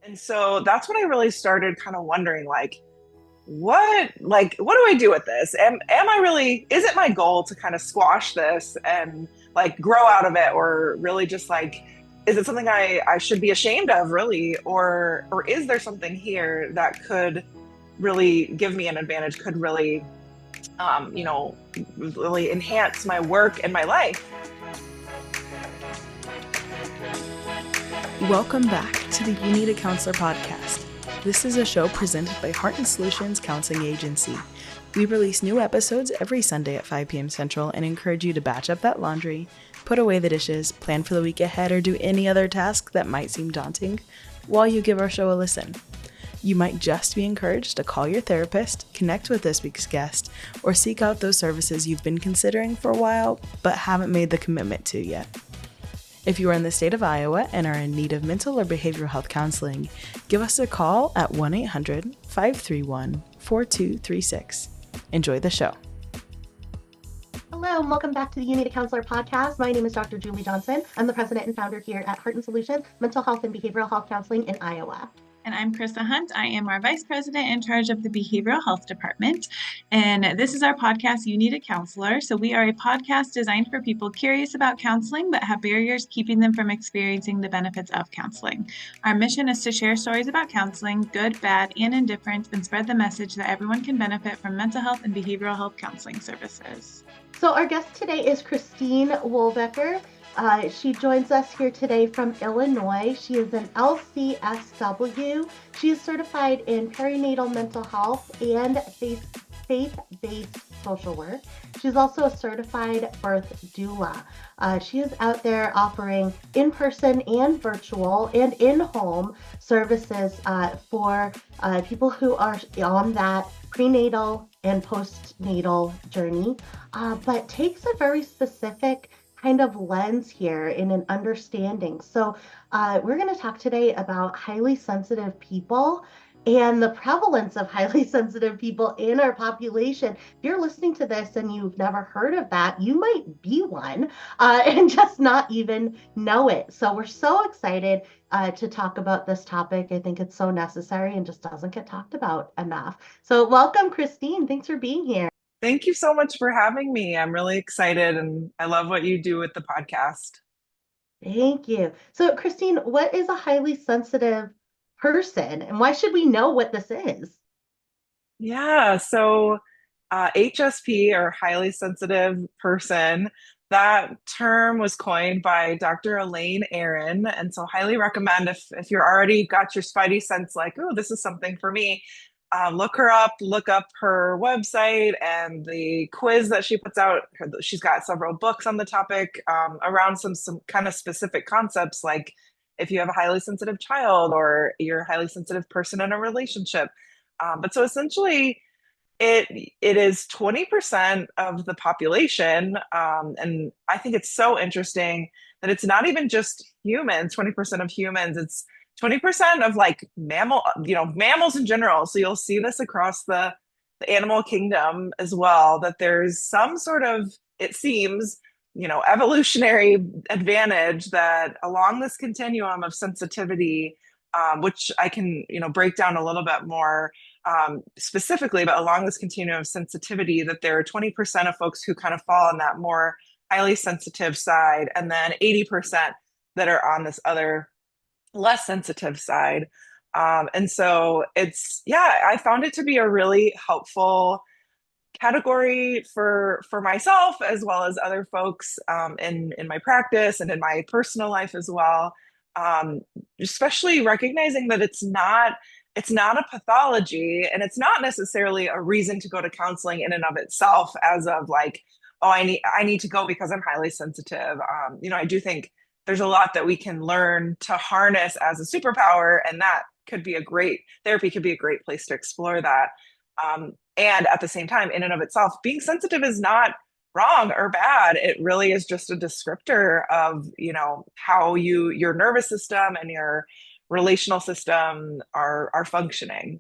And so that's when I really started kind of wondering what do I do with this? Am I really, is it my goal to kind of squash this and like grow out of it, or really just like, is it something I should be ashamed of really? Or is there something here that could really give me an advantage, could really you know, really enhance my work and my life? Welcome back to the You Need a Counselor podcast. This is a show presented by Heart and Solutions Counseling Agency. We release new episodes every Sunday at 5 p.m. Central and encourage you to batch up that laundry, put away the dishes, plan for the week ahead, or do any other task that might seem daunting while you give our show a listen. You might just be encouraged to call your therapist, connect with this week's guest, or seek out those services you've been considering for a while but haven't made the commitment to yet. If you are in the state of Iowa and are in need of mental or behavioral health counseling, give us a call at 1-800-531-4236. Enjoy the show. Hello, and welcome back to the You Need a Counselor podcast. My name is Dr. Julie Johnson. I'm the president and founder here at Heart and Solutions Mental Health and Behavioral Health Counseling in Iowa. And I'm Chrissa Hunt. I am our vice president in charge of the behavioral health department. And this is our podcast, You Need a Counselor. So we are a podcast designed for people curious about counseling, but have barriers keeping them from experiencing the benefits of counseling. Our mission is to share stories about counseling, good, bad, and indifferent, and spread the message that everyone can benefit from mental health and behavioral health counseling services. So our guest today is Christine Wulbecker. She joins us here today from Illinois. She is an LCSW. She is certified in perinatal mental health and faith-based social work. She's also a certified birth doula. She is out there offering in-person and virtual and in-home services for people who are on that prenatal and postnatal journey, but takes a very specific kind of lens here in an understanding. So we're going to talk today about highly sensitive people and the prevalence of highly sensitive people in our population. If you're listening to this and you've never heard of that, you might be one and just not even know it. So we're so excited to talk about this topic. I think it's so necessary and just doesn't get talked about enough. So welcome, Christine. Thanks for being here. Thank you so much for having me. I'm really excited and I love what you do with the podcast. Thank you. So, Christine, what is a highly sensitive person and why should we know what this is? Yeah, so HSP, or highly sensitive person, that term was coined by Dr. Elaine Aron. And so highly recommend if you're already got your spidey sense like, oh, this is something for me, look her up, look up her website and the quiz that she puts out. She's got several books on the topic around some kind of specific concepts, like if you have a highly sensitive child or you're a highly sensitive person in a relationship. But so essentially, it is 20% of the population, and I think it's so interesting that it's not even just humans. 20% of humans. It's 20% of like mammals in general. So you'll see this across the animal kingdom as well, that there's some sort of, it seems, evolutionary advantage that along this continuum of sensitivity, which I can, break down a little bit more specifically, but along this continuum of sensitivity, that there are 20% of folks who kind of fall on that more highly sensitive side, and then 80% that are on this other less sensitive side. And so I found it to be a really helpful category for myself as well as other folks in my practice and in my personal life as well. Especially recognizing that it's not a pathology and it's not necessarily a reason to go to counseling in and of itself, as of like, oh, I need to go because I'm highly sensitive. I do think there's a lot that we can learn to harness as a superpower, and that could be therapy could be a great place to explore that. And at the same time, in and of itself, being sensitive is not wrong or bad. It really is just a descriptor of, how your nervous system and your relational system are functioning.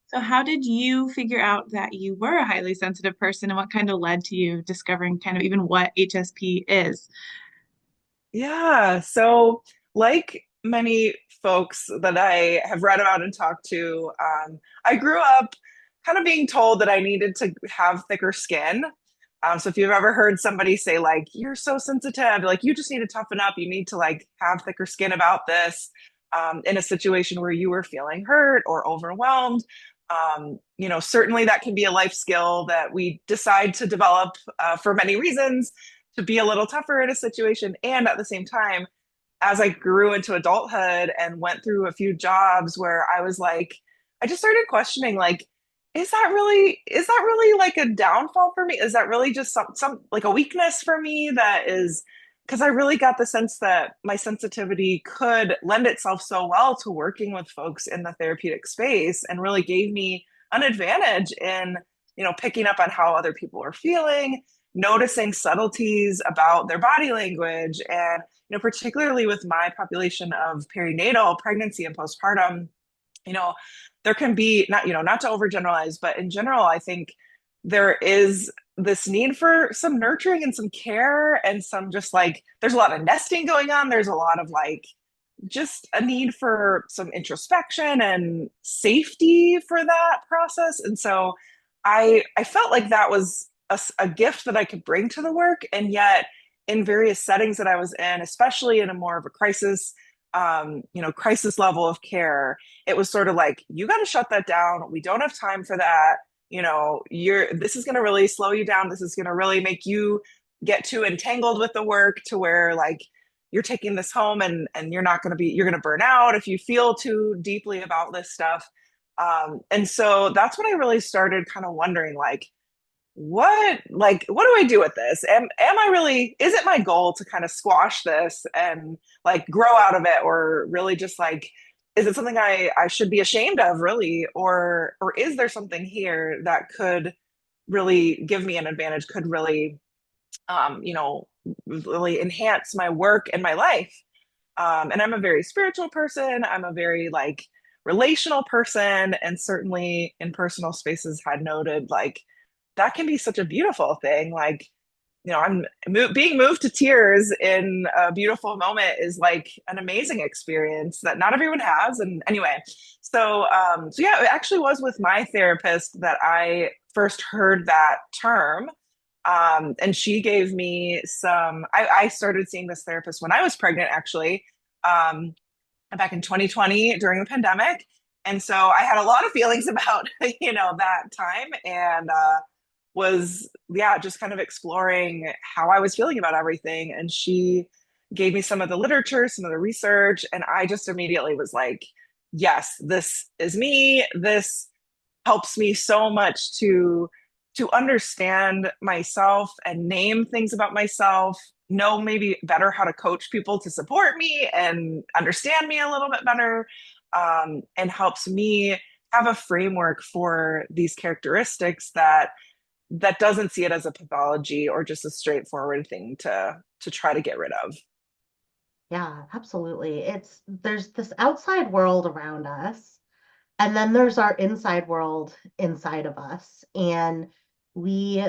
So how did you figure out that you were a highly sensitive person, and what kind of led to you discovering kind of even what HSP is? Yeah. So like many folks that I have read about and talked to, I grew up kind of being told that I needed to have thicker skin. So if you've ever heard somebody say like, you're so sensitive, like you just need to toughen up, you need to like have thicker skin about this, in a situation where you were feeling hurt or overwhelmed. Certainly that can be a life skill that we decide to develop for many reasons to be a little tougher in a situation. And at the same time, as I grew into adulthood and went through a few jobs where I was like, I just started questioning like, is that really like a downfall for me? Is that really just some like a weakness for me that is because I really got the sense that my sensitivity could lend itself so well to working with folks in the therapeutic space and really gave me an advantage in, picking up on how other people are feeling, noticing subtleties about their body language, and particularly with my population of perinatal pregnancy and postpartum, you know, there can be not to overgeneralize, but in general, I think there is this need for some nurturing and some care and some just like there's a lot of nesting going on. There's a lot of like just a need for some introspection and safety for that process. And so I felt like that was a gift that I could bring to the work. And yet in various settings that I was in, especially in a more of a crisis level of care, it was sort of like, you got to shut that down. We don't have time for that. This is going to really slow you down. This is going to really make you get too entangled with the work to where like you're taking this home and you're going to burn out if you feel too deeply about this stuff. And so that's when I really started kind of wondering what do I do with this? Am I really, is it my goal to kind of squash this and like grow out of it, or really just like, is it something I should be ashamed of really? Or is there something here that could really give me an advantage, could really, really enhance my work and my life? And I'm a very spiritual person. I'm a very like relational person, and certainly in personal spaces had noted like that can be such a beautiful thing. Like, being moved to tears in a beautiful moment is like an amazing experience that not everyone has. And anyway, so yeah, it actually was with my therapist that I first heard that term. And she gave me I started seeing this therapist when I was pregnant, actually, back in 2020 during the pandemic. And so I had a lot of feelings about, that time, and was, yeah, just kind of exploring how I was feeling about everything. And she gave me some of the literature, some of the research, and I just immediately was like, yes, this is me. This helps me so much to understand myself and name things about myself, know maybe better how to coach people to support me and understand me a little bit better, and helps me have a framework for these characteristics that doesn't see it as a pathology or just a straightforward thing to try to get rid of. Yeah, absolutely. There's this outside world around us, and then there's our inside world inside of us. And we,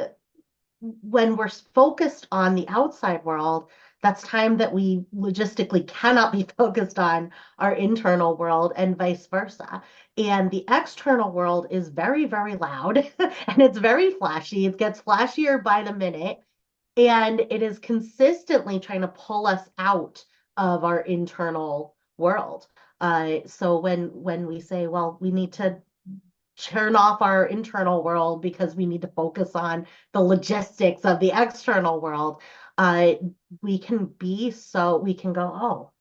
when we're focused on the outside world, that's time that we logistically cannot be focused on our internal world and vice versa. And the external world is very, very loud and it's very flashy. It gets flashier by the minute. And it is consistently trying to pull us out of our internal world. So when we say, well, we need to turn off our internal world because we need to focus on the logistics of the external world, we can go, oh,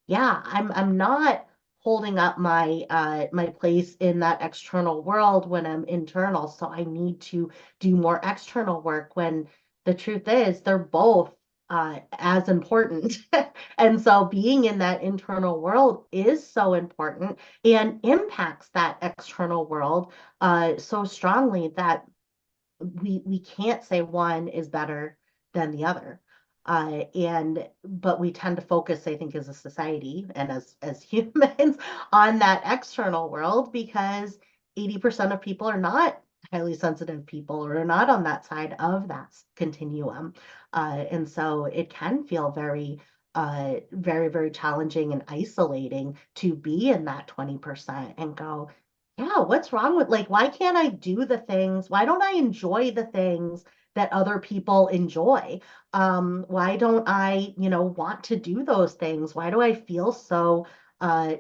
yeah, I'm not holding up my place in that external world when I'm internal. So I need to do more external work, when the truth is they're both as important. And so being in that internal world is so important and impacts that external world so strongly that we can't say one is better than the other. But we tend to focus, I think, as a society and as humans on that external world because 80% of people are not highly sensitive people or are not on that side of that continuum. And so it can feel very very, very challenging and isolating to be in that 20% and go, yeah, what's wrong with, like, why can't I do the things? Why don't I enjoy the things that other people enjoy? Why don't I, want to do those things? Why do I feel so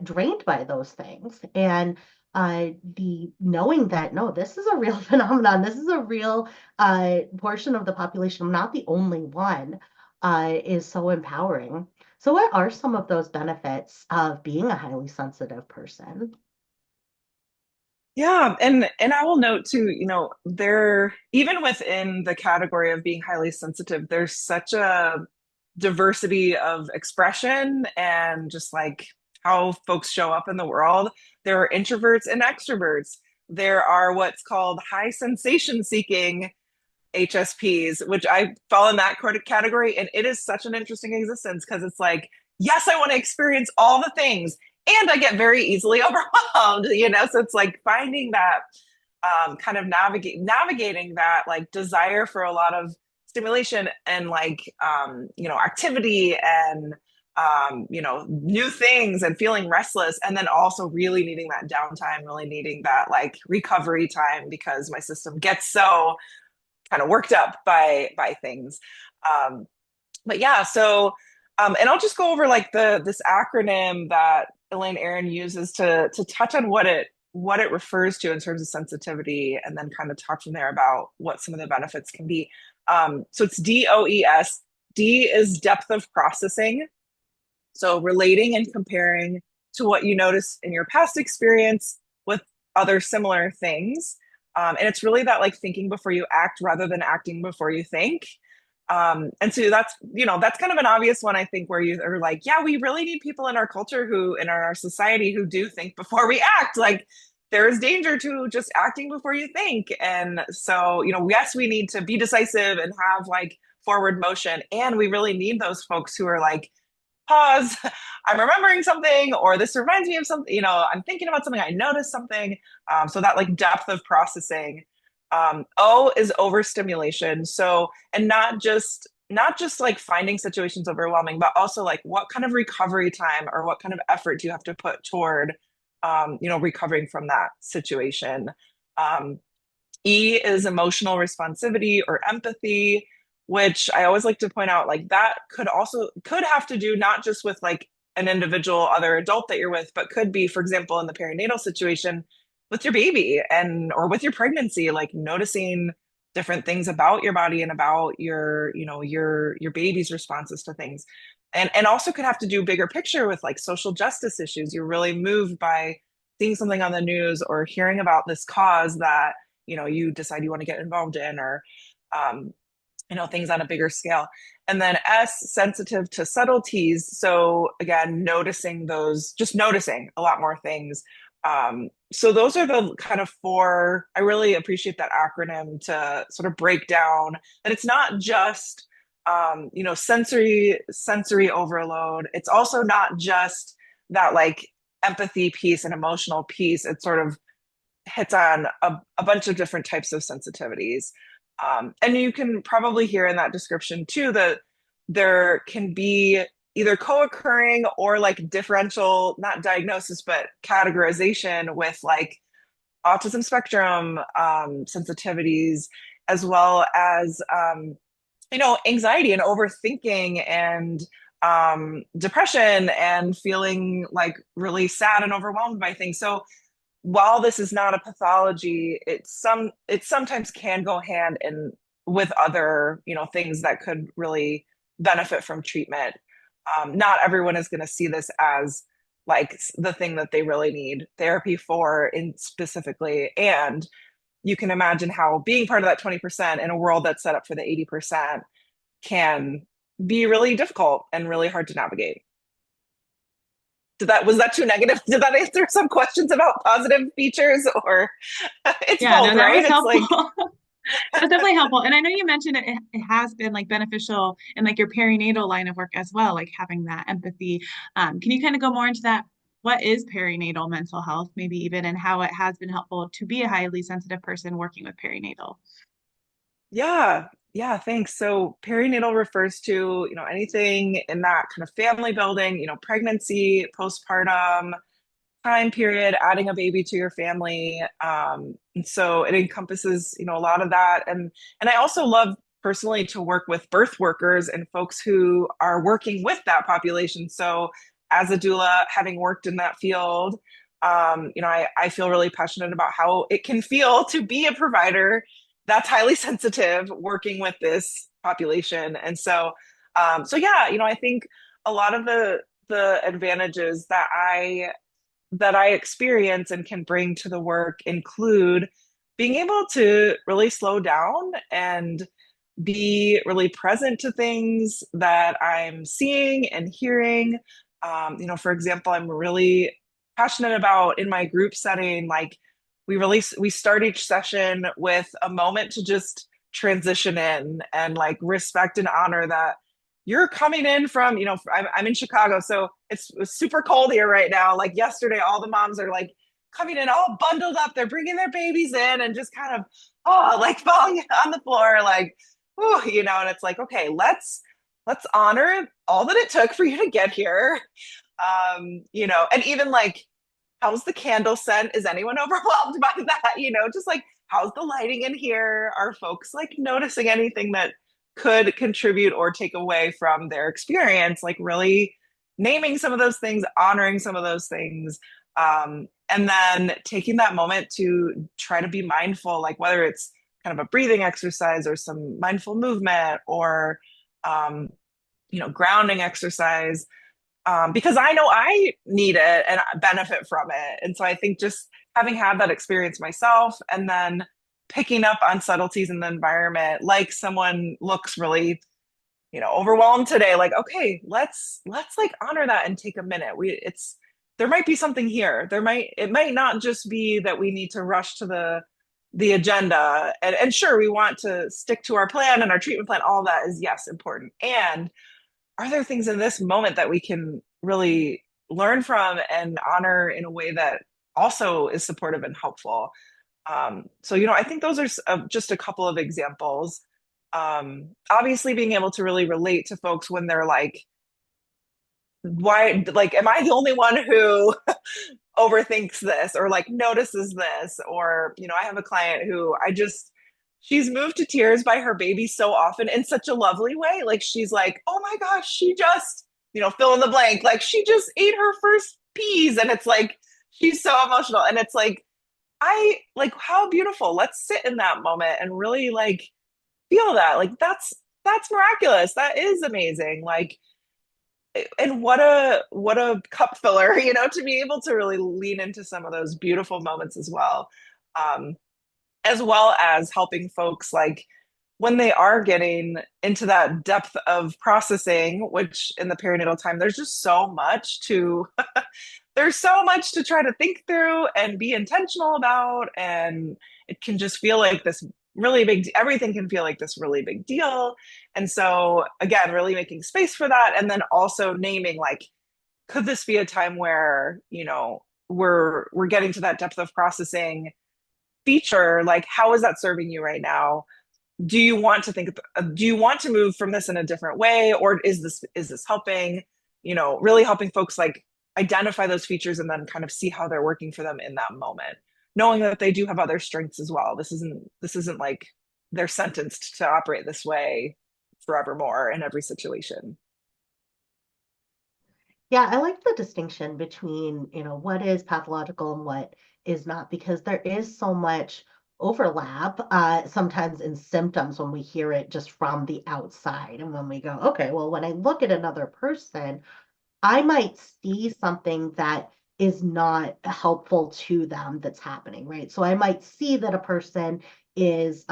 drained by those things? And the knowing that, no, this is a real phenomenon. This is a real portion of the population. I'm not the only one, is so empowering. So what are some of those benefits of being a highly sensitive person? Yeah, and I will note too, there even within the category of being highly sensitive, there's such a diversity of expression and just like how folks show up in the world. There are introverts and extroverts. There are what's called high sensation seeking HSPs, which I fall in that category. And it is such an interesting existence because it's like, yes, I want to experience all the things. And I get very easily overwhelmed, So it's like finding that kind of navigating that like desire for a lot of stimulation and like activity and new things and feeling restless, and then also really needing that downtime, really needing that like recovery time because my system gets so kind of worked up by things. Um, but yeah, so and I'll just go over like this acronym that Elaine Aron uses to touch on what it refers to in terms of sensitivity, and then kind of talk from there about what some of the benefits can be. So it's DOES. D is depth of processing. So relating and comparing to what you notice in your past experience with other similar things. And it's really that like thinking before you act rather than acting before you think. And so that's kind of an obvious one, I think, where you are like, yeah, we really need people in our culture in our society who do think before we act. Like there is danger to just acting before you think. And so, yes, we need to be decisive and have like forward motion. And we really need those folks who are like, pause, I'm remembering something, or this reminds me of something, I'm thinking about something, I noticed something. So that like depth of processing. O is overstimulation. So, and not just like finding situations overwhelming, but also like what kind of recovery time or what kind of effort do you have to put toward, recovering from that situation. Um, E is emotional responsivity or empathy, which I always like to point out, like that could have to do not just with like an individual other adult that you're with, but could be, for example, in the perinatal situation with your baby and or with your pregnancy, like noticing different things about your body and about your baby's responses to things. And also could have to do bigger picture with like social justice issues. You're really moved by seeing something on the news or hearing about this cause that you decide you want to get involved in, or um, things on a bigger scale. And then S, sensitive to subtleties. So again, just noticing a lot more things. So those are the kind of four. I really appreciate that acronym to sort of break down that it's not just sensory overload. It's also not just that like empathy piece and emotional piece. It sort of hits on a bunch of different types of sensitivities. And you can probably hear in that description too that there can be either co-occurring or like differential, not diagnosis, but categorization with like autism spectrum sensitivities, as well as, anxiety and overthinking and depression and feeling like really sad and overwhelmed by things. So while this is not a pathology, it sometimes can go hand in with other, things that could really benefit from treatment. Not everyone is going to see this as like the thing that they really need therapy for in specifically. And you can imagine how being part of that 20% in a world that's set up for the 80% can be really difficult and really hard to navigate. Was that too negative? Did that answer some questions about positive features, or it's Yeah, both, no, that right? was It's helpful. like, That's definitely helpful. And I know you mentioned it has been like beneficial in like your perinatal line of work as well, like having that empathy. Can you kind of go more into that? What is perinatal mental health, maybe even, and how it has been helpful to be a highly sensitive person working with perinatal? Yeah, yeah, thanks. So perinatal refers to, anything in that kind of family building, pregnancy, postpartum time period, adding a baby to your family. And so it encompasses, a lot of that. And I also love personally to work with birth workers and folks who are working with that population. So as a doula, having worked in that field, I feel really passionate about how it can feel to be a provider that's highly sensitive working with this population. And so yeah, I think a lot of the advantages that I experience and can bring to the work include being able to really slow down and be really present to things that I'm seeing and hearing. For example, I'm really passionate about in my group setting, like we start each session with a moment to just transition in and like respect and honor that you're coming in from, I'm in Chicago, so it's super cold here right now. Like yesterday, all the moms are like coming in all bundled up. They're bringing their babies in and just kind of, like falling on the floor, like, oh, and it's like, okay, let's honor all that it took for you to get here. And even like, how's the candle scent? Is anyone overwhelmed by that? Just like, how's the lighting in here? Are folks like noticing anything that could contribute or take away from their experience? Like, really naming some of those things, honoring some of those things. And then taking that moment to try to be mindful, like whether it's kind of a breathing exercise or some mindful movement or, grounding exercise, because I know I need it and benefit from it. And so I think just having had that experience myself and then picking up on subtleties in the environment, like someone looks really, overwhelmed today, like, okay, let's like honor that and take a minute. There might be something here. It might not just be that we need to rush to the agenda. And sure, we want to stick to our plan and our treatment plan. All that is, yes, important. And are there things in this moment that we can really learn from and honor in a way that also is supportive and helpful? So I think those are just a couple of examples. Obviously, being able to really relate to folks when they're like, why, like, am I the only one who overthinks this or like notices this? Or, I have a client who she's moved to tears by her baby so often in such a lovely way. Like she's like, oh my gosh, she just, fill in the blank. Like she just ate her first peas. And it's like, she's so emotional. And it's like, I like how beautiful. Let's sit in that moment and really like feel that. Like that's miraculous. That is amazing. Like, and what a cup filler, to be able to really lean into some of those beautiful moments as well. Um, as well as helping folks like when they are getting into that depth of processing, which in the perinatal time, there's so much to try to think through and be intentional about. And it can just feel like this really big, everything can feel like this really big deal. And so again, really making space for that. And then also naming like, could this be a time where, we're getting to that depth of processing feature, like how is that serving you right now? Do you want to move from this in a different way, or is this helping, really helping folks like identify those features and then kind of see how they're working for them in that moment, knowing that they do have other strengths as well. This isn't like they're sentenced to operate this way forevermore in every situation. Yeah, I like the distinction between, what is pathological and what is not, because there is so much overlap sometimes in symptoms when we hear it just from the outside. And when we go, okay, well, when I look at another person, I might see something that is not helpful to them that's happening, right? So I might see that a person is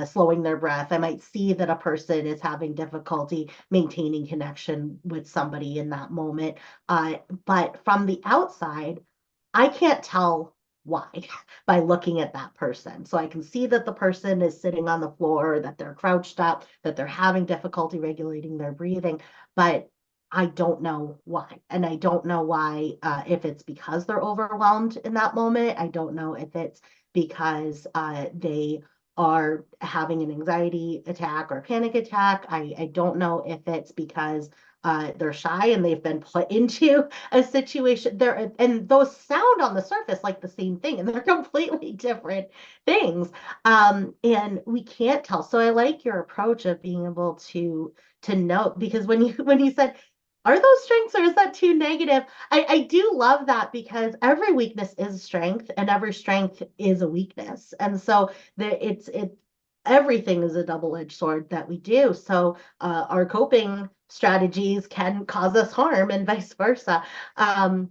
slowing their breath. I might see that a person is having difficulty maintaining connection with somebody in that moment. But from the outside, I can't tell why by looking at that person. So I can see that the person is sitting on the floor, that they're crouched up, that they're having difficulty regulating their breathing, but I don't know why. And I don't know why, if it's because they're overwhelmed in that moment. I don't know if it's because they are having an anxiety attack or panic attack. I don't know if it's because they're shy and they've been put into a situation there, and those sound on the surface like the same thing, and they're completely different things. And we can't tell. So I like your approach of being able to note, because when you said, are those strengths or is that too negative? I do love that, because every weakness is a strength and every strength is a weakness. And so everything is a double-edged sword that we do. So our coping strategies can cause us harm and vice versa. And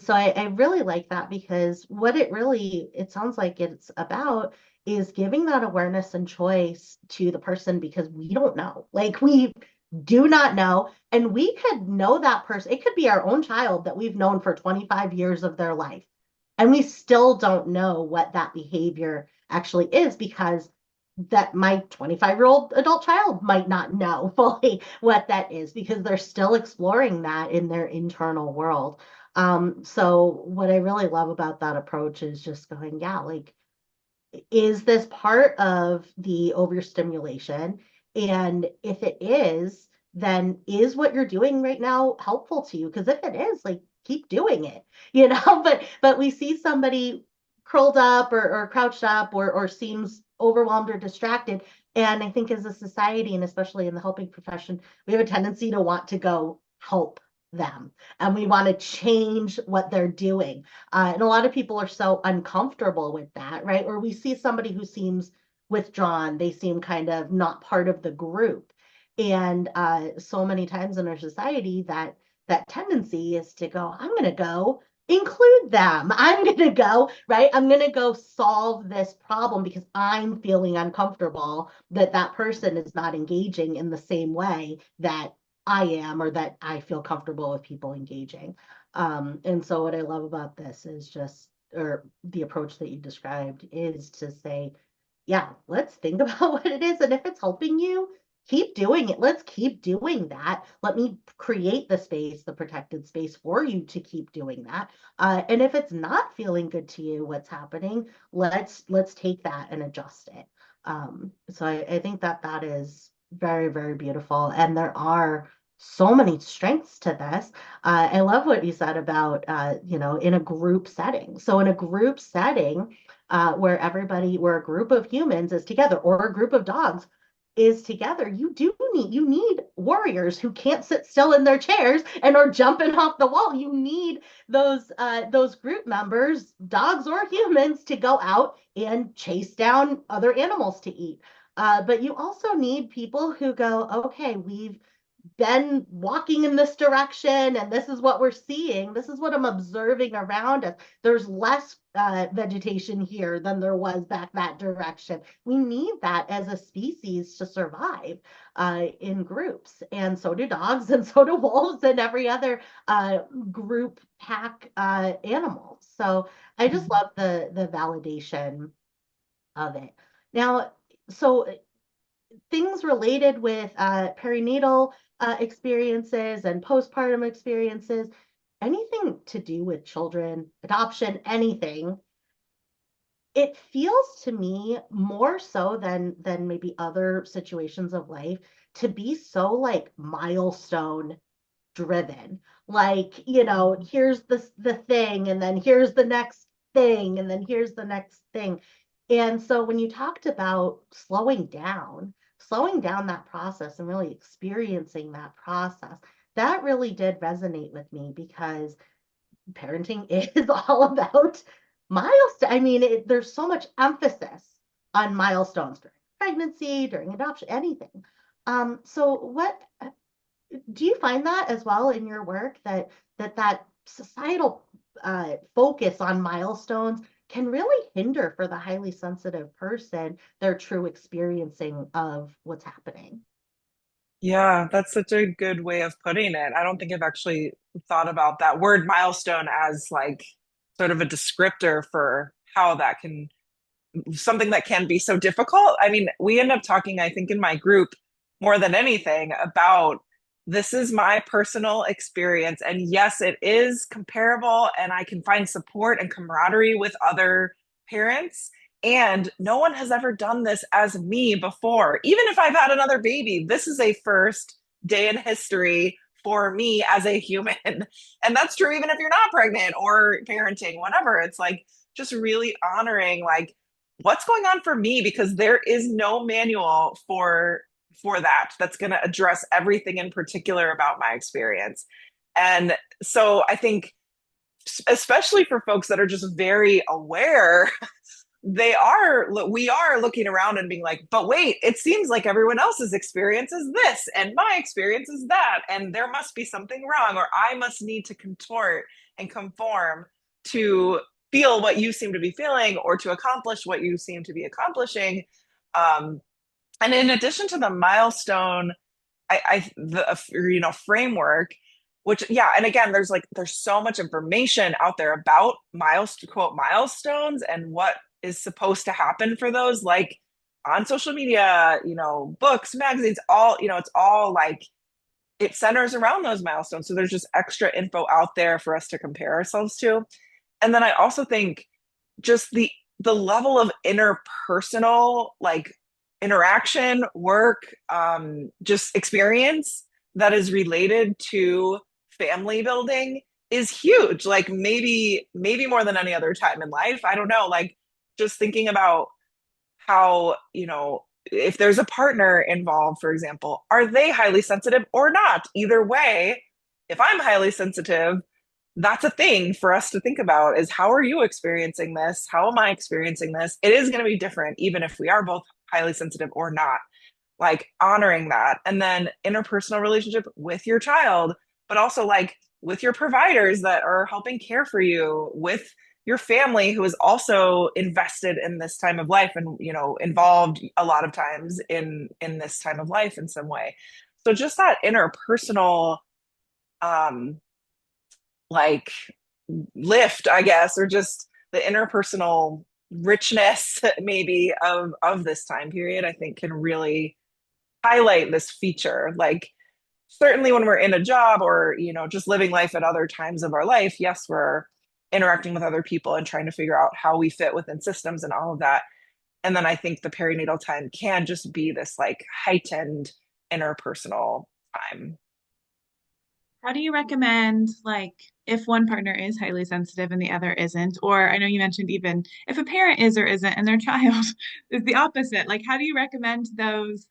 so I really like that, because what it sounds like it's about is giving that awareness and choice to the person, because we don't know. Like, we do not know. And we could know that person. It could be our own child that we've known for 25 years of their life. And we still don't know what that behavior actually is, because that my 25-year-old adult child might not know fully what that is, because they're still exploring that in their internal world. So what I really love about that approach is just going, yeah, like, is this part of the overstimulation? And if it is, then is what you're doing right now helpful to you? Because if it is, like, keep doing it, but we see somebody curled up or crouched up or seems overwhelmed or distracted. And I think as a society, and especially in the helping profession, we have a tendency to want to go help them, and we want to change what they're doing. And a lot of people are so uncomfortable with that, right? Or we see somebody who seems withdrawn, they seem kind of not part of the group. And so many times in our society, that tendency is to go, I'm going to go include them. I'm going to go, right? I'm going to go solve this problem because I'm feeling uncomfortable that that person is not engaging in the same way that I am, or that I feel comfortable with people engaging. And so what I love about this is just, or the approach that you described, is to say, yeah, let's think about what it is. And if it's helping you, keep doing it. Let's keep doing that. Let me create the space, the protected space for you to keep doing that. And if it's not feeling good to you, what's happening, let's take that and adjust it. So I think that is very, very beautiful. And there are so many strengths to this. I love what you said about, in a group setting. So in a group setting, where a group of humans is together, or a group of dogs is together, you need warriors who can't sit still in their chairs and are jumping off the wall. You need those group members, dogs or humans, to go out and chase down other animals to eat. But you also need people who go, okay, we've been walking in this direction, and this is what we're seeing. This is what I'm observing around us. There's less vegetation here than there was back that direction. We need that as a species to survive in groups, and so do dogs, and so do wolves, and every other group pack animal. So I just love the validation of it. Now, so things related with perinatal experiences and postpartum experiences, anything to do with children, adoption, anything, it feels to me more so than maybe other situations of life to be so like milestone driven. Like, here's the thing, and then here's the next thing, and then here's the next thing. And so when you talked about slowing down that process and really experiencing that process, that really did resonate with me, because parenting is all about milestones. I mean, there's so much emphasis on milestones during pregnancy, during adoption, anything. So what do you find that as well in your work, that societal focus on milestones can really hinder, for the highly sensitive person, their true experiencing of what's happening? Yeah, that's such a good way of putting it. I don't think I've actually thought about that word milestone as like sort of a descriptor for how that can, something that can be so difficult. I mean, we end up talking, I think, in my group more than anything about this is my personal experience. And yes, it is comparable, and I can find support and camaraderie with other parents, and no one has ever done this as me before. Even if I've had another baby, this is a first day in history for me as a human. And that's true even if you're not pregnant or parenting, whatever. It's like just really honoring like what's going on for me, because there is no manual for that that's going to address everything in particular about my experience. And so I think especially for folks that are just very aware, we are looking around and being like, but wait, it seems like everyone else's experience is this and my experience is that, and there must be something wrong, or I must need to contort and conform to feel what you seem to be feeling or to accomplish what you seem to be accomplishing. And in addition to the milestone, framework, which, yeah, and again, there's so much information out there about quote milestones and what is supposed to happen for those, like on social media, books, magazines, all, it's all like it centers around those milestones. So there's just extra info out there for us to compare ourselves to. And then I also think just the level of interpersonal like interaction, work, just experience that is related to family building is huge. Like maybe more than any other time in life. I don't know, like just thinking about how, if there's a partner involved, for example, are they highly sensitive or not? Either way, if I'm highly sensitive, that's a thing for us to think about, is how are you experiencing this? How am I experiencing this? It is going to be different, even if we are both highly sensitive or not, like honoring that. And then interpersonal relationship with your child, but also like with your providers that are helping care for you, with your family who is also invested in this time of life and, involved a lot of times in this time of life in some way. So just that interpersonal, like lift, I guess, or just the interpersonal richness maybe of this time period, I think can really highlight this feature. Like certainly when we're in a job or, just living life at other times of our life, yes, we're interacting with other people and trying to figure out how we fit within systems and all of that. And then I think the perinatal time can just be this like heightened interpersonal time. How do you recommend, like, if one partner is highly sensitive and the other isn't? Or I know you mentioned even if a parent is or isn't and their child is the opposite, like, how do you recommend those,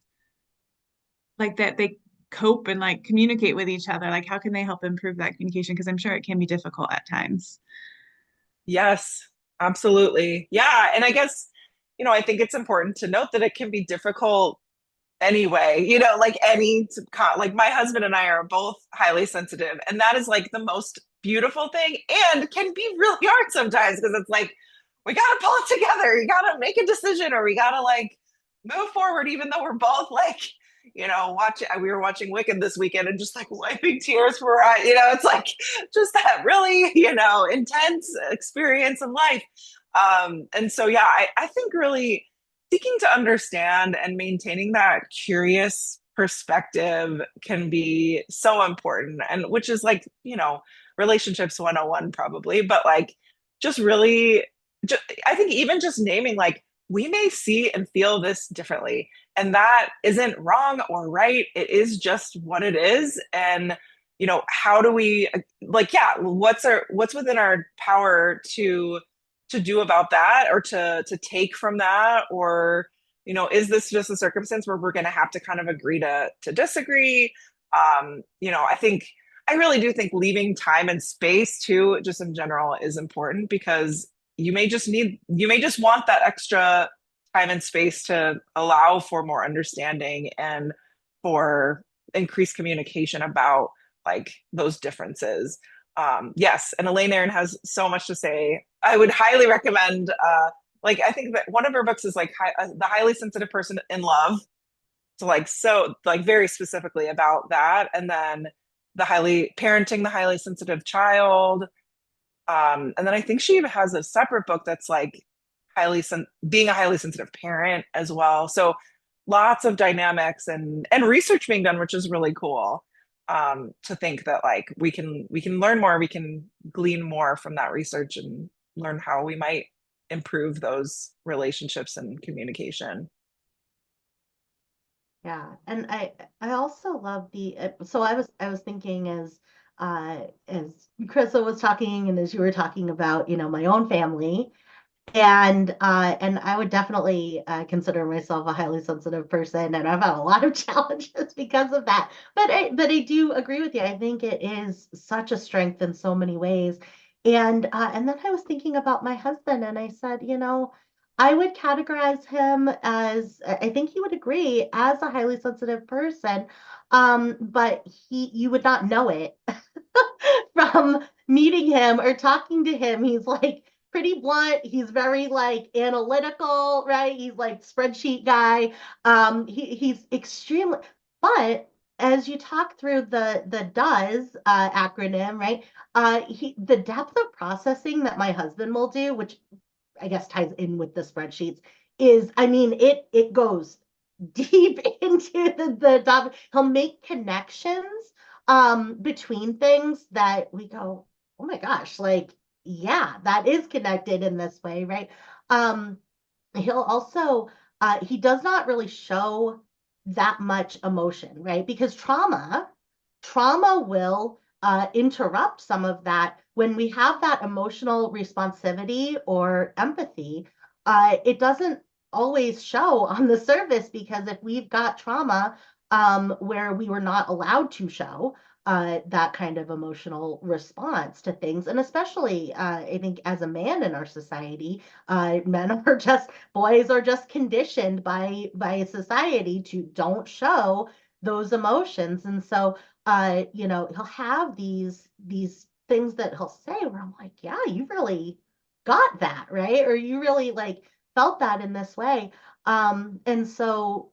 like, that they cope and like communicate with each other? Like, how can they help improve that communication? Because I'm sure it can be difficult at times. Yes, absolutely. Yeah. And I guess, I think it's important to note that it can be difficult anyway, like like my husband and I are both highly sensitive. And that is like the most beautiful thing and can be really hard sometimes because it's like, we got to pull it together. You got to make a decision or we got to like move forward, even though we're both like, we were watching Wicked this weekend and just like wiping tears for our eyes. It's like just that really, intense experience of life. And so, yeah, I think really seeking to understand and maintaining that curious perspective can be so important. And which is like, relationships 101 probably, but like just really, I think even just naming like, we may see and feel this differently. And that isn't wrong or right. It is just what it is. And, how do we like, yeah, what's within our power to do about that or to take from that? Or, is this just a circumstance where we're going to have to kind of agree to disagree? I think I really do think leaving time and space too, just in general, is important because you may just want that extra time and space to allow for more understanding and for increased communication about like those differences. Yes, and Elaine Aron has so much to say. I would highly recommend, like, I think that one of her books is like The Highly Sensitive Person in Love. So very specifically about that. And then parenting the highly sensitive child. And then I think she even has a separate book that's like being a highly sensitive parent as well. So lots of dynamics and research being done, which is really cool. To think that like we can learn more, we can glean more from that research and learn how we might improve those relationships and communication. Yeah, and I also love the so I was thinking as Chrissa was talking and as you were talking about, my own family. And I would definitely consider myself a highly sensitive person, and I've had a lot of challenges because of that. But I do agree with you. I think it is such a strength in so many ways. And then I was thinking about my husband, and I said, I would categorize him as I think he would agree as a highly sensitive person. But you would not know it from meeting him or talking to him. He's like pretty blunt. He's very like analytical, right? He's like spreadsheet guy. He's extremely, but as you talk through the does acronym, right? The depth of processing that my husband will do, which I guess ties in with the spreadsheets, is I mean it goes deep into the topic. He'll make connections between things that we go, oh my gosh, like yeah, that is connected in this way, right? Um, he'll also he does not really show that much emotion, right? Because trauma will interrupt some of that when we have that emotional responsivity or empathy. It doesn't always show on the surface because if we've got trauma where we were not allowed to show that kind of emotional response to things, and especially I think as a man in our society, men are just boys are just conditioned by society to don't show those emotions, and so he'll have these things that he'll say where I'm like, yeah, you really got that, right? Or you really like felt that in this way. And so,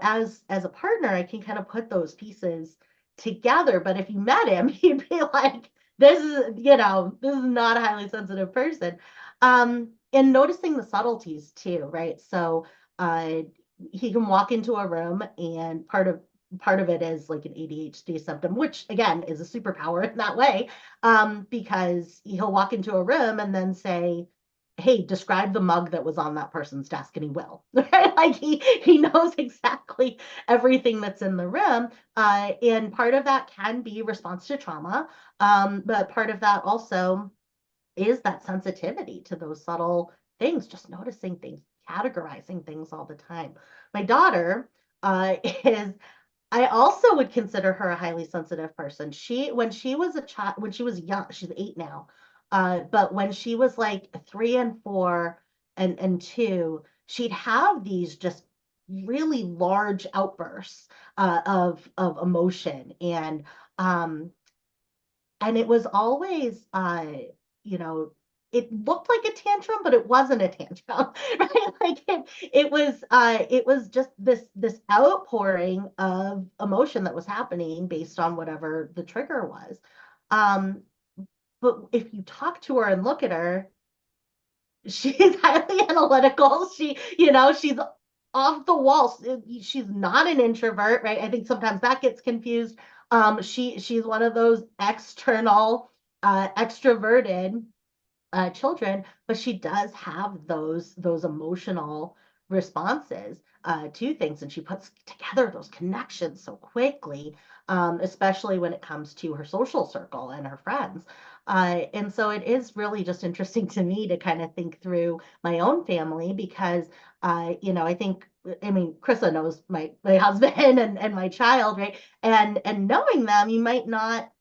as a partner, I can kind of put those pieces together. But if you met him, you'd be like, this is not a highly sensitive person. And noticing the subtleties too, right? So he can walk into a room and part of it is like an ADHD symptom, which again is a superpower in that way, because he'll walk into a room and then say, hey, describe the mug that was on that person's desk, and he will. Right? Like he knows exactly everything that's in the room, and part of that can be response to trauma, but part of that also is that sensitivity to those subtle things, just noticing things, categorizing things all the time. My daughter is I also would consider her a highly sensitive person. When she was a child, when she was young, she's 8 now. But when she was like 3 and 4 and 2, she'd have these just really large outbursts of emotion, um, and it was always you know it looked like a tantrum, but it wasn't a tantrum. Right? Like it was just this outpouring of emotion that was happening based on whatever the trigger was. um but if you talk to her and look at her, she's highly analytical. She's off the wall. She's not an introvert, right? I think sometimes that gets confused. She's one of those external, extroverted children, but she does have those emotional responses to things, and she puts together those connections so quickly, especially when it comes to her social circle and her friends. And so it is really just interesting to me to kind of think through my own family because, I think, I mean, Chrissa knows my husband and my child, right? And knowing them, you might not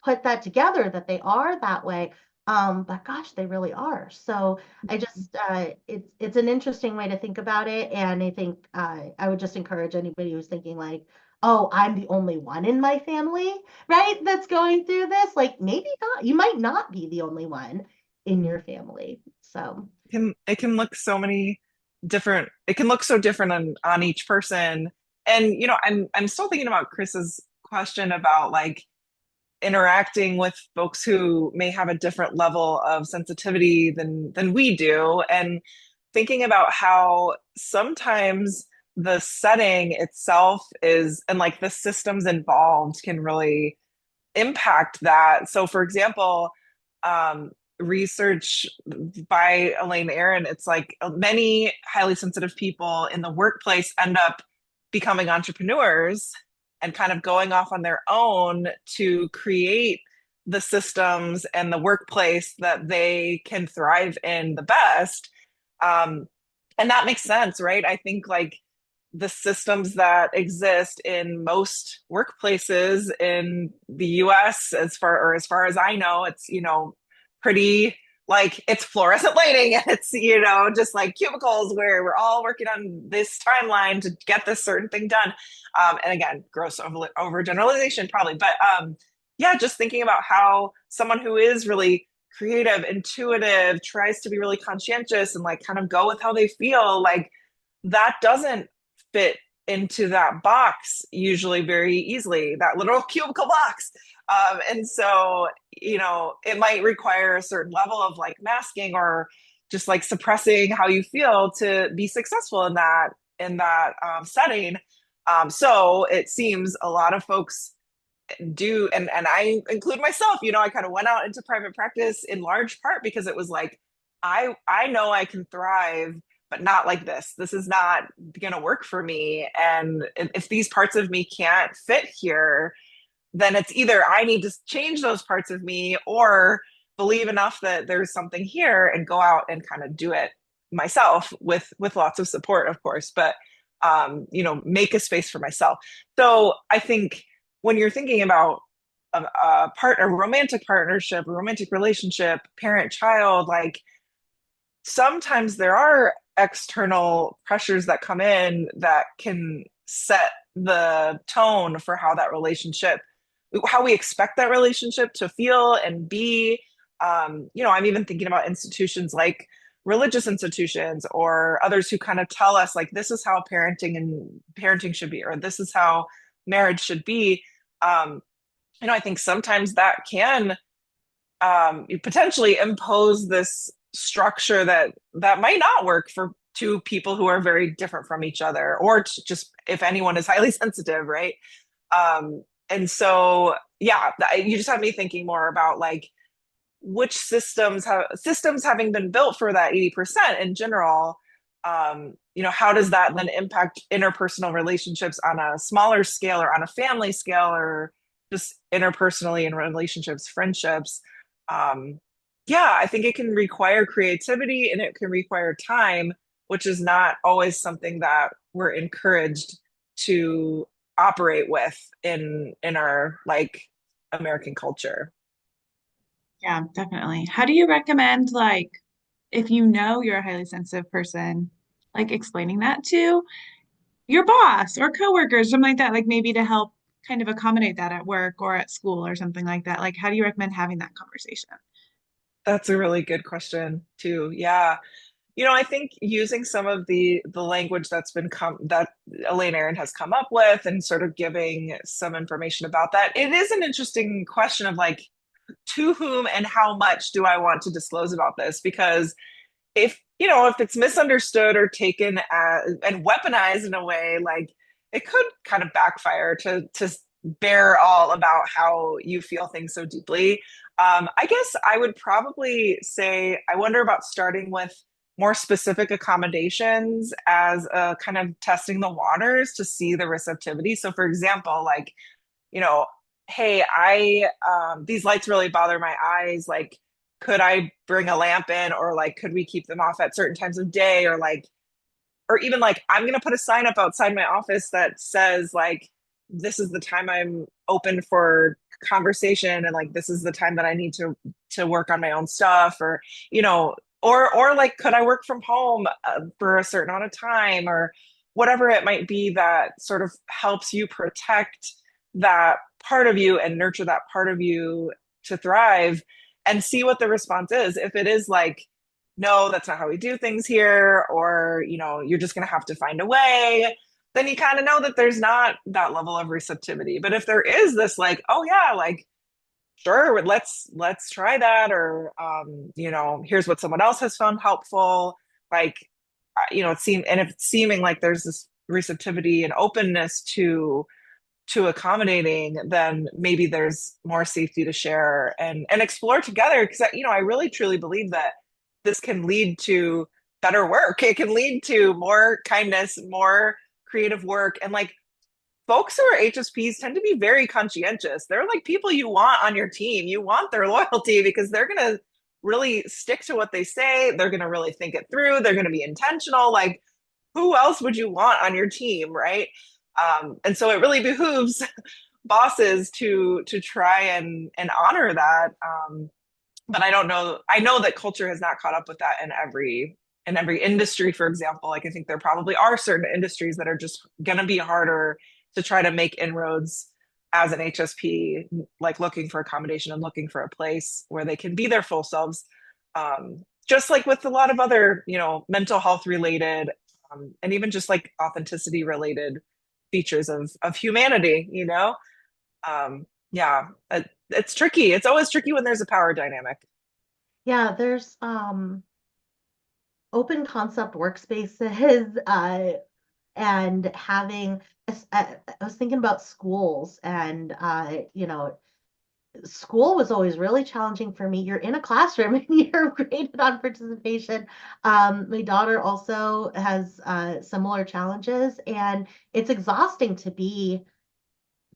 put that together that they are that way. But gosh, they really are. So I just it's an interesting way to think about it. And I think I would just encourage anybody who's thinking like, oh, I'm the only one in my family, right? That's going through this. Like maybe not, you might not be the only one in your family. So It can look so many different, it can look so different on each person. And I'm still thinking about Chris's question about like interacting with folks who may have a different level of sensitivity than we do, and thinking about how sometimes the setting itself is, and like the systems involved can really impact that. So for example, um, research by Elaine Aron, it's like many highly sensitive people in the workplace end up becoming entrepreneurs and kind of going off on their own to create the systems and the workplace that they can thrive in the best. And that makes sense, right? I think like the systems that exist in most workplaces in the US, as far as I know, it's, pretty like it's fluorescent lighting and it's, just like cubicles where we're all working on this timeline to get this certain thing done. And again, gross overgeneralization probably, but yeah, just thinking about how someone who is really creative, intuitive, tries to be really conscientious and like kind of go with how they feel, like that doesn't fit into that box usually very easily, that little cubicle box. And so, it might require a certain level of like masking or just like suppressing how you feel to be successful in that setting. So it seems a lot of folks do, and I include myself, I kind of went out into private practice in large part because it was like, I know I can thrive, but not like this. This is not going to work for me. And if these parts of me can't fit here, then it's either I need to change those parts of me or believe enough that there's something here and go out and kind of do it myself with lots of support, of course, but make a space for myself. So I think when you're thinking about a romantic partnership, a romantic relationship, parent child, like sometimes there are external pressures that come in that can set the tone for how we expect that relationship to feel and be. I'm even thinking about institutions like religious institutions or others who kind of tell us like, this is how parenting should be, or this is how marriage should be. I think sometimes that can potentially impose this structure that might not work for two people who are very different from each other, or just if anyone is highly sensitive, right? And so, yeah, you just have me thinking more about like which systems having been built for that 80% in general. How does that then impact interpersonal relationships on a smaller scale or on a family scale or just interpersonally in relationships, friendships? Yeah, I think it can require creativity and it can require time, which is not always something that we're encouraged to operate with in our like American culture. Yeah, definitely. How do you recommend, like, if you're a highly sensitive person, like explaining that to your boss or coworkers, something like that, like maybe to help kind of accommodate that at work or at school or something like that? Like, how do you recommend having that conversation? That's a really good question too. Yeah. I think using some of the language that Elaine Aron has come up with and sort of giving some information about that, it is an interesting question of like, to whom and how much do I want to disclose about this? Because if it's misunderstood or taken as, and weaponized in a way, like it could kind of backfire to bear all about how you feel things so deeply. I guess I would probably say I wonder about starting with more specific accommodations as a kind of testing the waters to see the receptivity. So, for example, like, hey, I these lights really bother my eyes. Like, could I bring a lamp in, or like, could we keep them off at certain times of day, or like, or even like, I'm gonna put a sign up outside my office that says like, this is the time I'm open for conversation, and like, this is the time that I need to work on my own stuff, or or like, could I work from home for a certain amount of time, or whatever it might be that sort of helps you protect that part of you and nurture that part of you to thrive, and see what the response is. If it is like, no, that's not how we do things here, or you're just going to have to find a way, then you kind of know that there's not that level of receptivity. But if there is this like, oh yeah, like, sure, let's try that, or here's what someone else has found helpful, like, if it's seeming like there's this receptivity and openness too accommodating, then maybe there's more safety to share and explore together. Because I really truly believe that this can lead to better work. It can lead to more kindness, more creative work, and like folks who are HSPs tend to be very conscientious. They're like people you want on your team. You want their loyalty because they're gonna really stick to what they say. They're gonna really think it through. They're gonna be intentional. Like who else would you want on your team, right? And so it really behooves bosses to try and honor that. But I don't know. I know that culture has not caught up with that in every industry. For example, like I think there probably are certain industries that are just going to be harder to try to make inroads as an HSP, like looking for accommodation and looking for a place where they can be their full selves. Just like with a lot of other, mental health related, and even just like authenticity related features of humanity, yeah, it's tricky. It's always tricky when there's a power dynamic. Yeah, there's open concept workspaces and having I was thinking about schools and school was always really challenging for me. You're in a classroom and you're graded on participation. My daughter also has similar challenges, and it's exhausting to be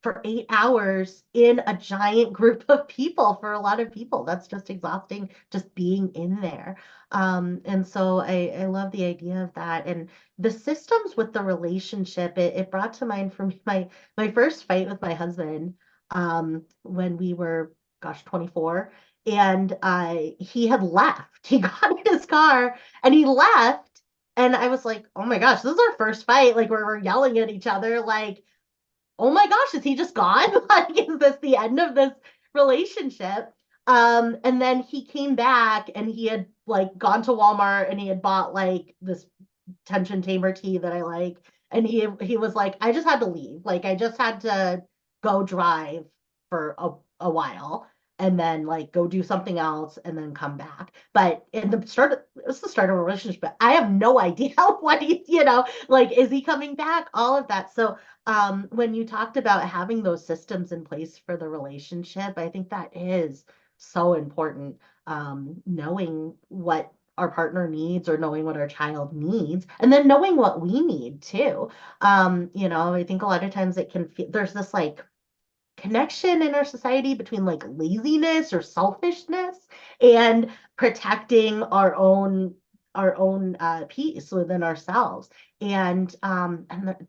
for 8 hours in a giant group of people. For a lot of people, that's just exhausting, just being in there. And so I love the idea of that. And the systems with the relationship, it brought to mind for me my first fight with my husband when we were, gosh, 24. And he had left. He got in his car and he left. And I was like, oh my gosh, this is our first fight. Like, we're yelling at each other. Like, oh my gosh, is he just gone? Like, is this the end of this relationship? And then he came back and he had like gone to Walmart and he had bought like this tension tamer tea that I like. And he was like, I just had to leave. Like, I just had to go drive for a while and then like go do something else and then come back. But in the start, it was the start of a relationship. But I have no idea what like, is he coming back? All of that. So when you talked about having those systems in place for the relationship, I think that is so important. Knowing what our partner needs or knowing what our child needs, and then knowing what we need too. I think a lot of times it can feel there's this like connection in our society between like laziness or selfishness and protecting our own peace within ourselves. And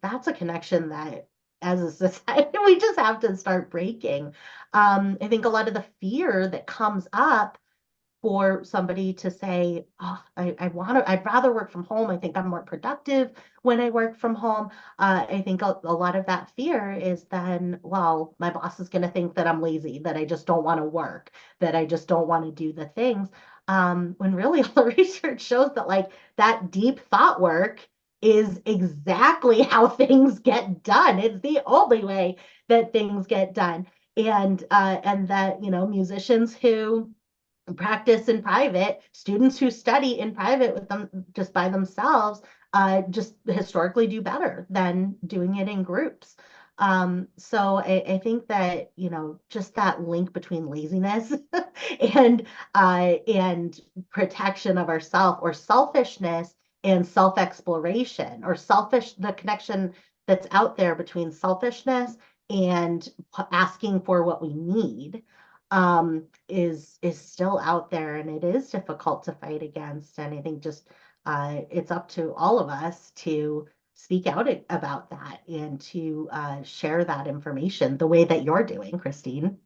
that's a connection that as a society we just have to start breaking. I think a lot of the fear that comes up for somebody to say, oh, I'd rather work from home. I think I'm more productive when I work from home. I think a lot of that fear is then, well, my boss is going to think that I'm lazy, that I just don't want to work, that I just don't want to do the things. When really all the research shows that like that deep thought work is exactly how things get done. It's the only way that things get done. And that, musicians who practice in private, students who study in private with them just by themselves, just historically do better than doing it in groups. So I think that, just that link between laziness and protection of ourself or selfishness and self-exploration or the connection that's out there between selfishness and asking for what we need is still out there, and it is difficult to fight against. And I think just it's up to all of us to speak out about that and to share that information the way that you're doing, Christine.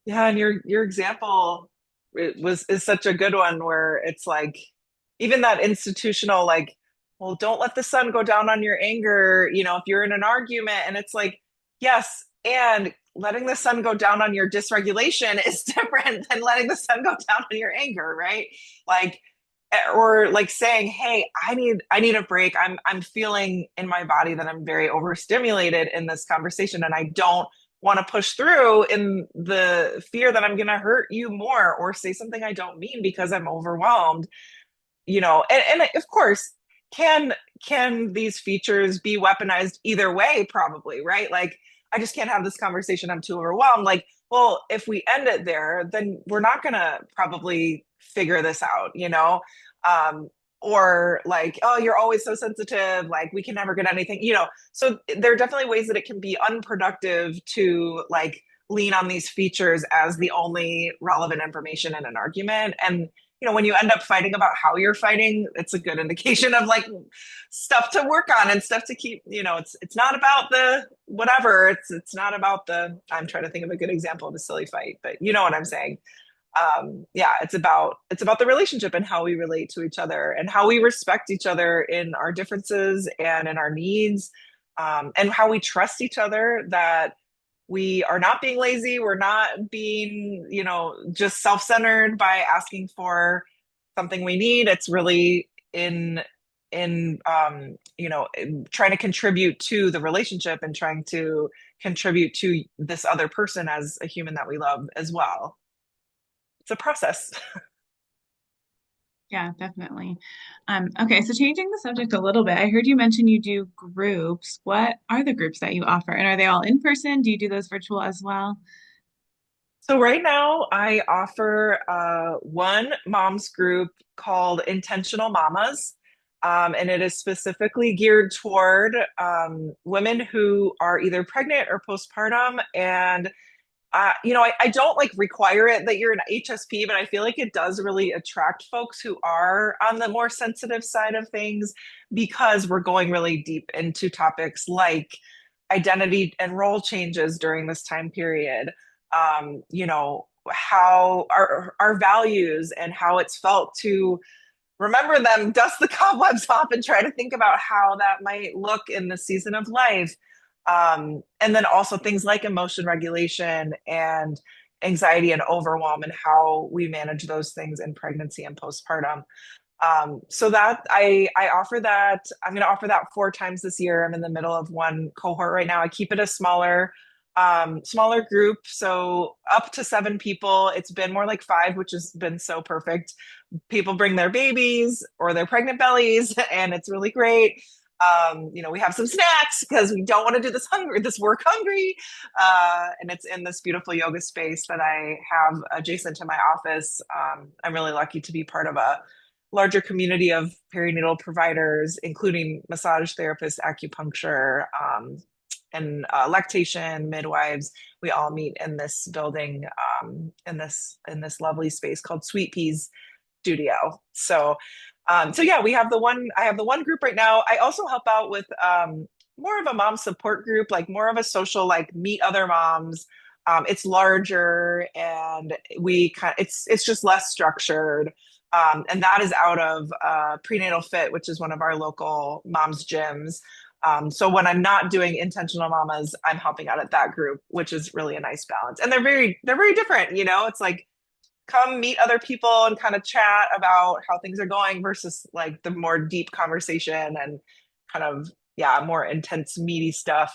Yeah, and your example is such a good one where it's like even that institutional like, well, don't let the sun go down on your anger, if you're in an argument, and it's like, yes, and letting the sun go down on your dysregulation is different than letting the sun go down on your anger, right? Like, or like saying, hey, I need a break. I'm feeling in my body that I'm very overstimulated in this conversation and I don't want to push through in the fear that I'm going to hurt you more or say something I don't mean because I'm overwhelmed, and of course, can these features be weaponized either way? Probably, right? Like, I just can't have this conversation. I'm too overwhelmed. Like, well, if we end it there, then we're not going to probably figure this out, you know? Um, or like, oh, you're always so sensitive. Like, we can never get anything, you know? So there are definitely ways that it can be unproductive to like lean on these features as the only relevant information in an argument. And you know, when you end up fighting about how you're fighting, it's a good indication of like stuff to work on and stuff to keep, you know, it's not about the whatever. It's not about the, I'm trying to think of a good example of a silly fight, but you know what I'm saying. Yeah, it's about the relationship and how we relate to each other and how we respect each other in our differences and in our needs, and how we trust each other that we are not being lazy, we're not being, you know, just self-centered by asking for something we need. It's really in you know, trying to contribute to the relationship and trying to contribute to this other person as a human that we love as well. It's a process. Yeah, definitely. Okay, so changing the subject a little bit, I heard you mention you do groups. What are the groups that you offer? And are they all in person? Do you do those virtual as well? So right now I offer one mom's group called Intentional Mamas. And it is specifically geared toward women who are either pregnant or postpartum. And you know, I don't like require it that you're an HSP, but I feel like it does really attract folks who are on the more sensitive side of things because we're going really deep into topics like identity and role changes during this time period. You know, how our values and how it's felt to remember them, dust the cobwebs off, and try to think about how that might look in the season of life. And then also things like emotion regulation and anxiety and overwhelm and how we manage those things in pregnancy and postpartum. So that I offer that. I'm going to offer that 4 times this year. I'm in the middle of one cohort right now. I keep it a smaller group, so up to 7 people. It's been more like 5, which has been so perfect. People bring their babies or their pregnant bellies, and it's really great. You know, we have some snacks because we don't want to do this work hungry. And it's in this beautiful yoga space that I have adjacent to my office. I'm really lucky to be part of a larger community of perinatal providers, including massage therapists, acupuncture, and lactation midwives. We all meet in this building, in this lovely space called Sweet Peas Studio. So yeah, I have the one group right now. I also help out with more of a mom support group, like more of a social, like meet other moms. It's larger and it's just less structured. And that is out of Prenatal Fit, which is one of our local moms gyms. So when I'm not doing Intentional Mamas, I'm helping out at that group, which is really a nice balance. And they're very different, you know, it's like come meet other people and kind of chat about how things are going versus like the more deep conversation and kind of, yeah, more intense, meaty stuff.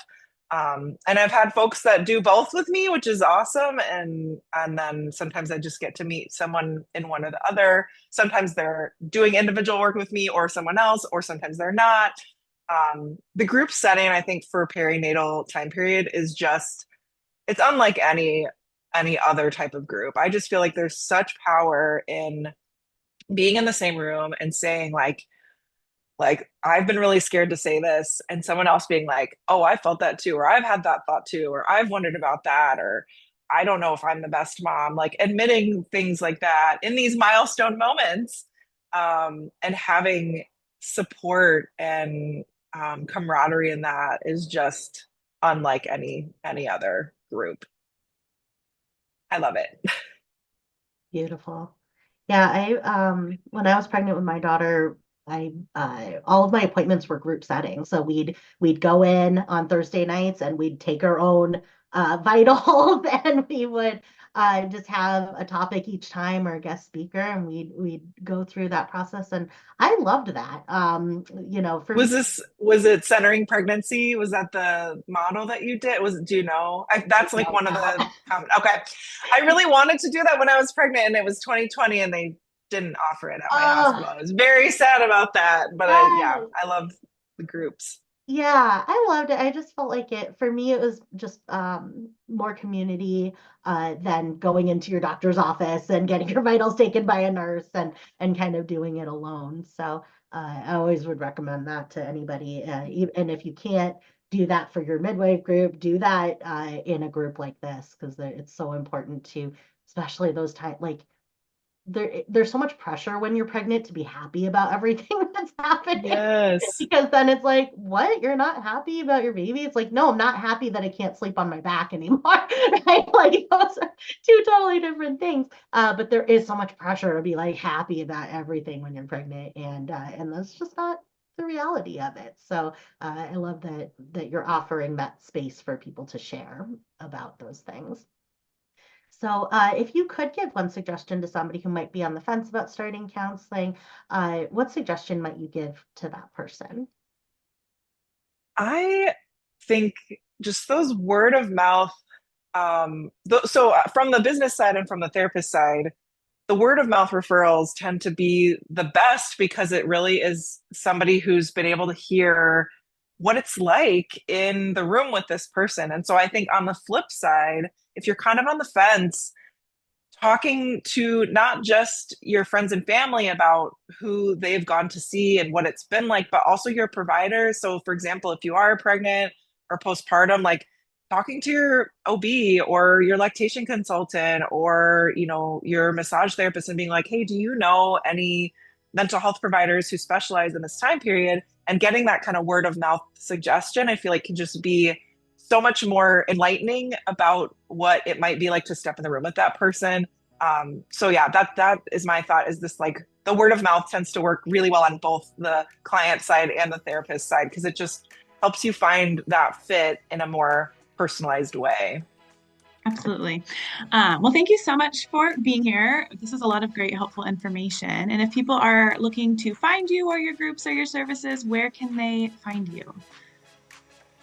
And I've had folks that do both with me, which is awesome. And then sometimes I just get to meet someone in one or the other. Sometimes they're doing individual work with me or someone else, or sometimes they're not. The group setting, I think, for perinatal time period is just, it's unlike any other type of group. I just feel like there's such power in being in the same room and saying like I've been really scared to say this, and someone else being like, oh, I felt that too, or I've had that thought too, or I've wondered about that, or I don't know if I'm the best mom, like admitting things like that in these milestone moments, and having support and camaraderie in that is just unlike any other group. I love it. Beautiful. Yeah, I when I was pregnant with my daughter, I all of my appointments were group settings. So we'd go in on Thursday nights and we'd take our own vitals and we would just have a topic each time or a guest speaker and we'd go through that process and I loved that. You know, for me, Was it centering pregnancy? Was that the model that you did? Do you know? That's like one of the okay. I really wanted to do that when I was pregnant and it was 2020 and they didn't offer it at my hospital. I was very sad about that, but yes. I love the groups. Yeah, I loved it. I just felt like for me, it was just more community than going into your doctor's office and getting your vitals taken by a nurse and kind of doing it alone. So I always would recommend that to anybody. And if you can't do that for your midwife group, do that in a group like this because it's so important to, especially those times, like there's so much pressure when you're pregnant to be happy about everything that's happening Yes. because then it's like, what? You're not happy about your baby? It's like, no, I'm not happy that I can't sleep on my back anymore. Right? Like those are two totally different things. But there is so much pressure to be like happy about everything when you're pregnant, and that's just not the reality of it. So I love that you're offering that space for people to share about those things. So, if you could give one suggestion to somebody who might be on the fence about starting counseling, what suggestion might you give to that person? I think just those word of mouth. From the business side and from the therapist side, the word of mouth referrals tend to be the best because it really is somebody who's been able to hear what it's like in the room with this person. And so I think on the flip side, if you're kind of on the fence, talking to not just your friends and family about who they've gone to see and what it's been like, but also your providers. So, for example, if you are pregnant or postpartum, like talking to your OB or your lactation consultant or, your massage therapist and being like, hey, do you know any mental health providers who specialize in this time period? And getting that kind of word of mouth suggestion, I feel like can just be so much more enlightening about what it might be like to step in the room with that person. So yeah, that is my thought. Is this like the word of mouth tends to work really well on both the client side and the therapist side because it just helps you find that fit in a more personalized way. Absolutely. Well, thank you so much for being here. This is a lot of great, helpful information. And if people are looking to find you or your groups or your services, where can they find you?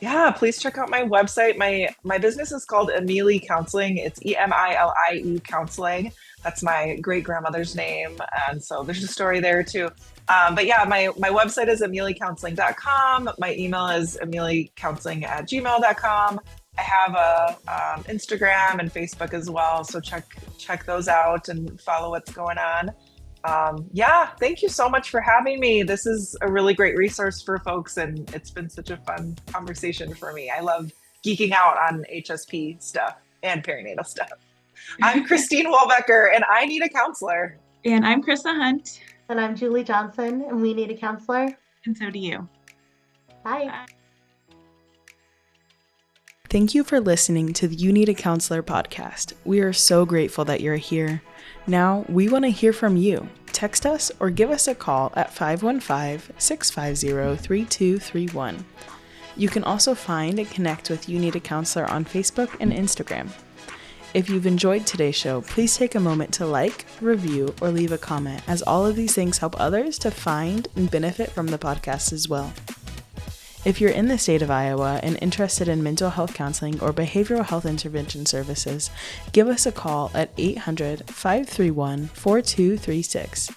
Yeah, please check out my website. My business is called Emilie Counseling. It's Emilie Counseling. That's my great grandmother's name, and so there's a story there too. But yeah, my website is emiliecounseling.com. My email is emiliecounseling@gmail.com. I have a Instagram and Facebook as well, so check those out and follow what's going on. Yeah, thank you so much for having me. This is a really great resource for folks, and it's been such a fun conversation for me. I love geeking out on HSP stuff and perinatal stuff. I'm Christine Wulbecker, and I need a counselor. And I'm Chrissa Hunt. And I'm Julie Johnson, and we need a counselor. And so do you. Bye. Bye. Thank you for listening to the You Need a Counselor podcast. We are so grateful that you're here. Now, we want to hear from you. Text us or give us a call at 515-650-3231. You can also find and connect with You Need a Counselor on Facebook and Instagram. If you've enjoyed today's show, please take a moment to like, review, or leave a comment, as all of these things help others to find and benefit from the podcast as well. If you're in the state of Iowa and interested in mental health counseling or behavioral health intervention services, give us a call at 800-531-4236.